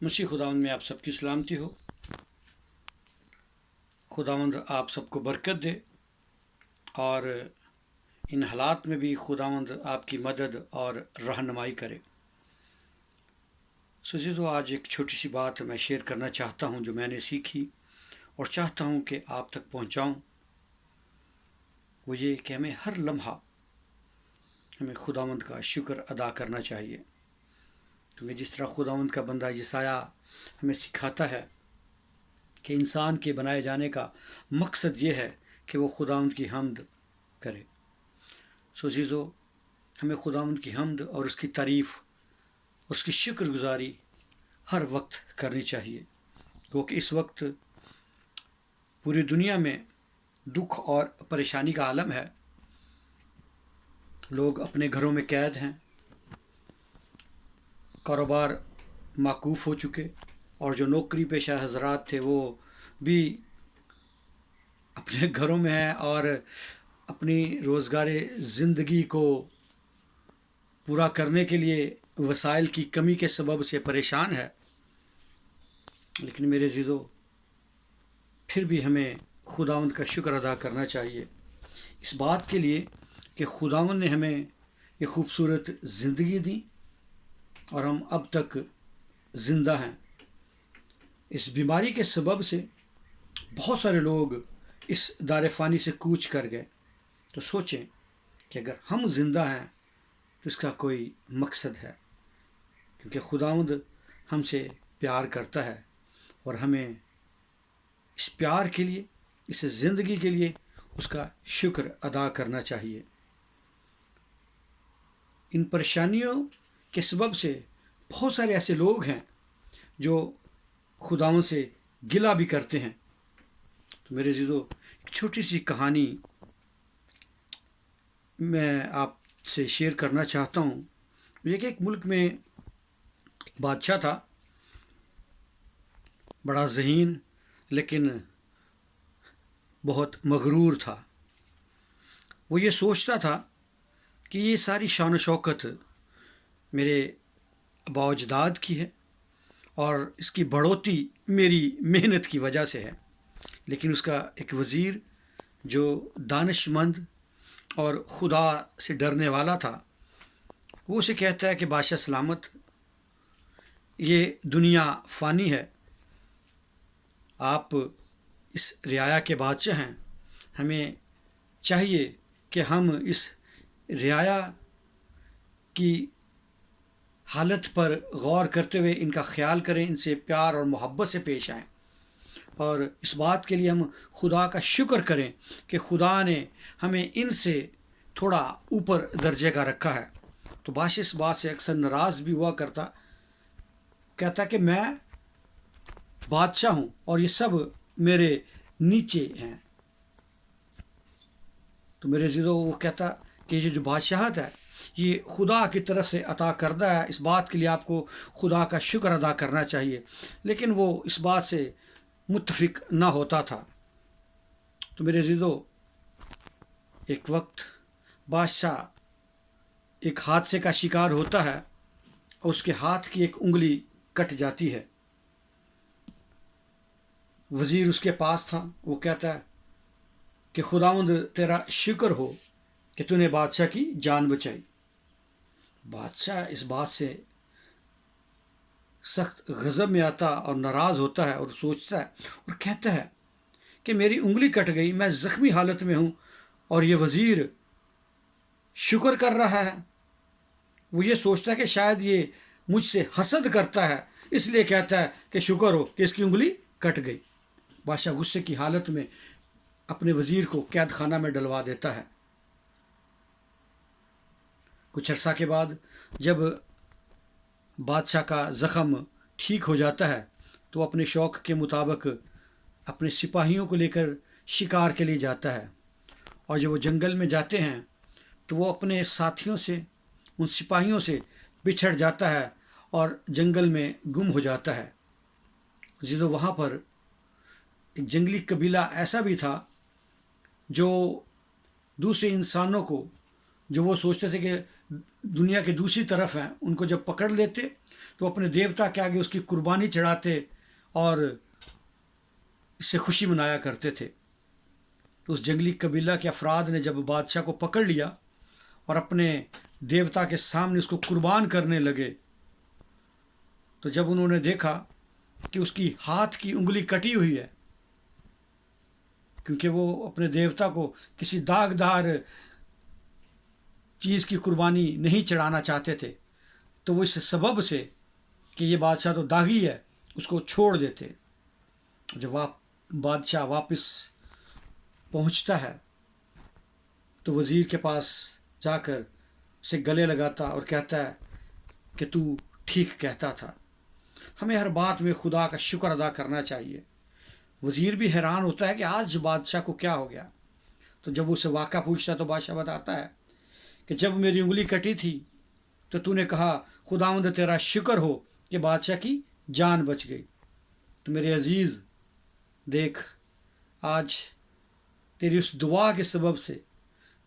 मसीह खुदावंद में आप सबकी सलामती हो। खुदावंद आप सबको बरकत दे और इन हालात में भी खुदावंद आपकी मदद और रहनुमाई करे। तो आज एक छोटी सी बात मैं शेयर करना चाहता हूं जो मैंने सीखी और चाहता हूं कि आप तक पहुंचाऊं। वो ये कि हमें हर लम्हा हमें खुदावंद का शुक्र अदा करना चाहिए, क्योंकि जिस तरह खुदावंद का बंदा यसाया हमें सिखाता है कि इंसान के बनाए जाने का मकसद ये है कि वो खुदावंद की हम्द करे। अज़ीज़ो, हमें खुदावंद की हम्द और उसकी तारीफ़ और उसकी शुक्रगुजारी हर वक्त करनी चाहिए, क्योंकि इस वक्त पूरी दुनिया में दुख और परेशानी का आलम है। लोग अपने घरों में कैद हैं, कारोबार माकूफ़ हो चुके और जो नौकरी पेशा हजरात थे वो भी अपने घरों में हैं और अपनी रोज़गार ज़िंदगी को पूरा करने के लिए वसाइल की कमी के सबब से परेशान है। लेकिन मेरे अज़ीज़ों, फिर भी हमें खुदावंद का शुक्र अदा करना चाहिए इस बात के लिए कि खुदावंद ने हमें ये खूबसूरत ज़िंदगी दी और हम अब तक ज़िंदा हैं। इस बीमारी के सबब से बहुत सारे लोग इस दार फ़ानी से कूच कर गए। तो सोचें कि अगर हम ज़िंदा हैं तो इसका कोई मकसद है, क्योंकि खुदावंद हमसे प्यार करता है और हमें इस प्यार के लिए, इस ज़िंदगी के लिए उसका शुक्र अदा करना चाहिए। इन परेशानियों के सबब से बहुत सारे ऐसे लोग हैं जो खुदावंद से गिला भी करते हैं। तो मेरे अज़ीज़ों, एक छोटी सी कहानी मैं आपसे शेयर करना चाहता हूँ। ये कि एक मुल्क में एक बादशाह था, बड़ा ज़हीन लेकिन बहुत मगरूर था। वो ये सोचता था कि ये सारी शान शौकत मेरे बाओजदाद की है और इसकी बढ़ोतरी मेरी मेहनत की वजह से है। लेकिन उसका एक वज़ीर जो दानिशमंद और खुदा से डरने वाला था, वो उसे कहता है कि बादशाह सलामत, ये दुनिया फ़ानी है, आप इस रियाया के बादशाह हैं, हमें चाहिए कि हम इस रियाया की हालत पर गौर करते हुए इनका ख्याल करें, इनसे प्यार और मोहब्बत से पेश आएँ और इस बात के लिए हम खुदा का शुक्र करें कि खुदा ने हमें इनसे थोड़ा ऊपर दर्जे का रखा है। तो बादशाह इस बात से अक्सर नाराज़ भी हुआ करता, कहता कि मैं बादशाह हूँ और ये सब मेरे नीचे हैं। तो मेरे अज़ीज़ों, वो कहता कि ये जो बादशाहत है ये खुदा की तरफ से अता करदा है, इस बात के लिए आपको खुदा का शुक्र अदा करना चाहिए। लेकिन वो इस बात से मुत्तफिक ना होता था। तो मेरे अज़ीज़ों, एक वक्त बादशाह एक हादसे का शिकार होता है और उसके हाथ की एक उंगली कट जाती है। वज़ीर उसके पास था, वो कहता है कि खुदावंद तेरा शुक्र हो कि तूने बादशाह की जान बचाई। बादशाह इस बात से सख्त गज़ब में आता और नाराज़ होता है और सोचता है और कहता है कि मेरी उंगली कट गई, मैं ज़ख्मी हालत में हूँ और ये वज़ीर शुक्र कर रहा है। वो ये सोचता है कि शायद ये मुझसे हसद करता है, इसलिए कहता है कि शुक्र हो कि इसकी उंगली कट गई। बादशाह गुस्से की हालत में अपने वज़ीर को कैद खाना में डलवा देता है। कुछ अर्सा के बाद जब बादशाह का ज़ख़म ठीक हो जाता है तो अपने शौक़ के मुताबिक अपने सिपाहियों को लेकर शिकार के लिए जाता है। और जब वो जंगल में जाते हैं तो वो अपने साथियों से, उन सिपाहियों से बिछड़ जाता है और जंगल में गुम हो जाता है। जिसो वहाँ पर एक जंगली कबीला ऐसा भी था जो दूसरे इंसानों को, जो वो सोचते थे कि दुनिया के दूसरी तरफ हैं, उनको जब पकड़ लेते تو اپنے دیوتا کے آگے اس کی قربانی چڑھاتے اور اس سے خوشی منایا کرتے تھے۔ تو اس جنگلی قبیلہ کے افراد نے جب بادشاہ کو پکڑ لیا اور اپنے دیوتا کے سامنے اس کو قربان کرنے لگے، تو جب انہوں نے دیکھا کہ اس کی ہاتھ کی انگلی کٹی ہوئی ہے، کیونکہ وہ اپنے دیوتا کو کسی داغدار چیز کی قربانی نہیں چڑھانا چاہتے تھے، تو وہ اس سبب سے کہ یہ بادشاہ تو داغی ہے اس کو چھوڑ دیتے۔ جب بادشاہ واپس پہنچتا ہے تو وزیر کے پاس جا کر اسے گلے لگاتا اور کہتا ہے کہ تو ٹھیک کہتا تھا، ہمیں ہر بات میں خدا کا شکر ادا کرنا چاہیے۔ وزیر بھی حیران ہوتا ہے کہ آج بادشاہ کو کیا ہو گیا۔ تو جب اسے واقعہ پوچھتا ہے تو بادشاہ بتاتا ہے کہ جب میری انگلی کٹی تھی تو نے کہا خداوند تیرا شکر ہو کہ بادشاہ کی جان بچ گئی۔ تو میرے عزیز دیکھ، آج تیری اس دعا کے سبب سے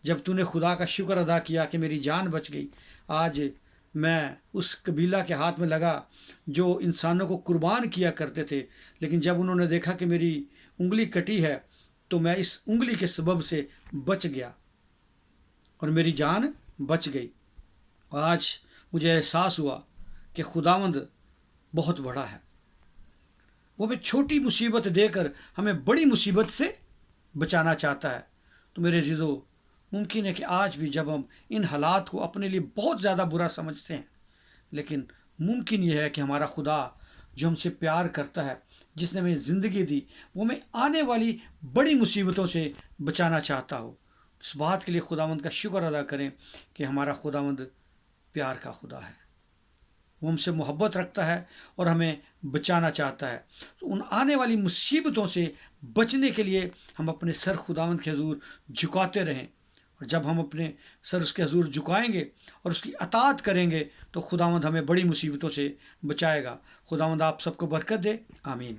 جب نے خدا کا شکر ادا کیا کہ میری جان بچ گئی، آج میں اس قبیلہ کے ہاتھ میں لگا جو انسانوں کو قربان کیا کرتے تھے، لیکن جب انہوں نے دیکھا کہ میری انگلی کٹی ہے تو میں اس انگلی کے سبب سے بچ گیا اور میری جان بچ گئی۔ آج مجھے احساس ہوا کہ خداوند بہت بڑا ہے، وہ ہمیں چھوٹی مصیبت دے کر ہمیں بڑی مصیبت سے بچانا چاہتا ہے۔ تو میرے عزیزو، ممکن ہے کہ آج بھی جب ہم ان حالات کو اپنے لیے بہت زیادہ برا سمجھتے ہیں، لیکن ممکن یہ ہے کہ ہمارا خدا جو ہم سے پیار کرتا ہے، جس نے ہمیں زندگی دی، وہ ہمیں آنے والی بڑی مصیبتوں سے بچانا چاہتا ہو۔ اس بات کے لیے خداوند کا شکر ادا کریں کہ ہمارا خداوند پیار کا خدا ہے، وہ ہم سے محبت رکھتا ہے اور ہمیں بچانا چاہتا ہے۔ تو ان آنے والی مصیبتوں سے بچنے کے لیے ہم اپنے سر خداوند کے حضور جھکاتے رہیں، اور جب ہم اپنے سر اس کے حضور جھکائیں گے اور اس کی اطاعت کریں گے تو خداوند ہمیں بڑی مصیبتوں سے بچائے گا۔ خداوند آپ سب کو برکت دے، آمین۔